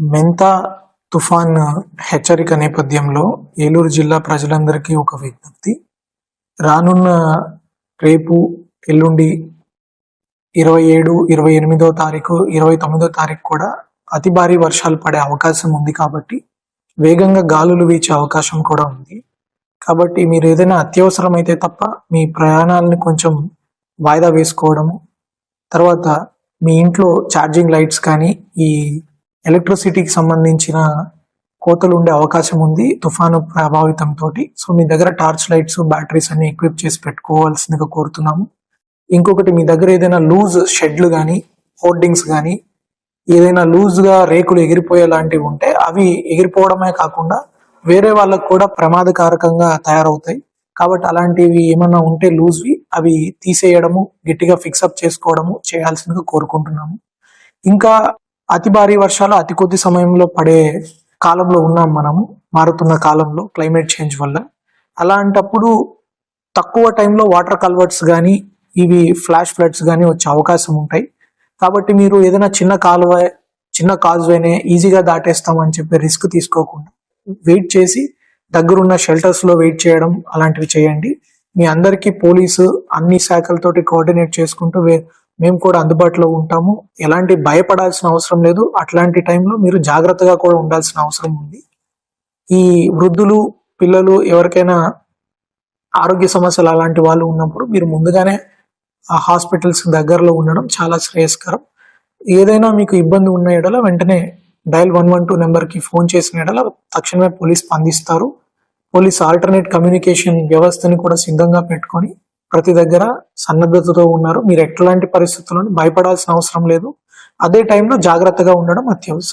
మెంతా తుఫాన్ హెచ్చరిక నేపథ్యంలో ఏలూరు జిల్లా ప్రజలందరికీ ఒక విజ్ఞప్తి. రానున్న రేపు, ఎల్లుండి 27, 28వ తారీఖు, 29వ తారీఖు కూడా అతి భారీ వర్షాలు పడే అవకాశం ఉంది కాబట్టి వేగంగా గాలులు వీచే అవకాశం కూడా ఉంది. కాబట్టి మీరు ఏదైనా అత్యవసరమైతే తప్ప మీ ప్రయాణాలను కొంచెం వాయిదా వేసుకోవడము, తర్వాత మీ ఇంట్లో ఛార్జింగ్ లైట్స్ కానీ ఈ ఎలక్ట్రిసిటీకి సంబంధించిన కోతలు ఉండే అవకాశం ఉంది తుఫాను ప్రభావితంతో. సో మీ దగ్గర టార్చ్ లైట్స్, బ్యాటరీస్ అన్ని ఎక్విప్ చేసి పెట్టుకోవాల్సిందిగా కోరుతున్నాము. ఇంకొకటి, మీ దగ్గర ఏదైనా లూజ్ షెడ్లు కానీ, హోర్డింగ్స్ కానీ, ఏదైనా లూజ్గా రేకులు ఎగిరిపోయే లాంటివి ఉంటే అవి ఎగిరిపోవడమే కాకుండా వేరే వాళ్ళకు కూడా ప్రమాదకారకంగా తయారవుతాయి. కాబట్టి అలాంటివి ఏమన్నా ఉంటే లూజ్వి అవి తీసేయడము, గట్టిగా ఫిక్సప్ చేసుకోవడము చేయాల్సిందిగా కోరుకుంటున్నాము. ఇంకా అతి భారీ వర్షాలు అతి కొద్ది సమయంలో పడే కాలంలో ఉన్నాం మనము, మారుతున్న కాలంలో క్లైమేట్ చేంజ్ వల్ల. అలాంటప్పుడు తక్కువ టైంలో వాటర్ కల్వర్ట్స్ కానీ, ఇవి ఫ్లాష్ ఫ్లడ్స్ కానీ వచ్చే అవకాశం ఉంటాయి. కాబట్టి మీరు ఏదైనా చిన్న కాజ్వేనే ఈజీగా దాటేస్తామని చెప్పి రిస్క్ తీసుకోకుండా వెయిట్ చేసి దగ్గరున్న షెల్టర్స్లో వెయిట్ చేయడం అలాంటివి చేయండి. మీ అందరికీ పోలీసు అన్ని శాఖలతోటి కోఆర్డినేట్ చేసుకుంటూ మేము కూడా అందుబాటులో ఉంటాము. ఎలాంటి భయపడాల్సిన అవసరం లేదు. అట్లాంటి టైంలో మీరు జాగ్రత్తగా కూడా ఉండాల్సిన అవసరం ఉంది. ఈ వృద్ధులు, పిల్లలు, ఎవరికైనా ఆరోగ్య సమస్యలు అలాంటి వాళ్ళు ఉన్నప్పుడు మీరు ముందుగానే ఆ హాస్పిటల్స్ దగ్గరలో ఉండడం చాలా శ్రేయస్కరం. ఏదైనా మీకు ఇబ్బంది ఉన్న ఎడల వెంటనే డయల్ 112 నెంబర్కి ఫోన్ చేసిన ఎడల తక్షణమే పోలీస్ స్పందిస్తారు. పోలీస్ ఆల్టర్నేట్ కమ్యూనికేషన్ వ్యవస్థని కూడా సిద్ధంగా పెట్టుకొని ప్రతి దగ్గర సన్నద్ధతతో ఉన్నారు. మీరు ఎట్లాంటి పరిస్థితులను భయపడాల్సిన అవసరం లేదు. అదే టైంలో జాగ్రత్తగా ఉండడం అత్యవసరం.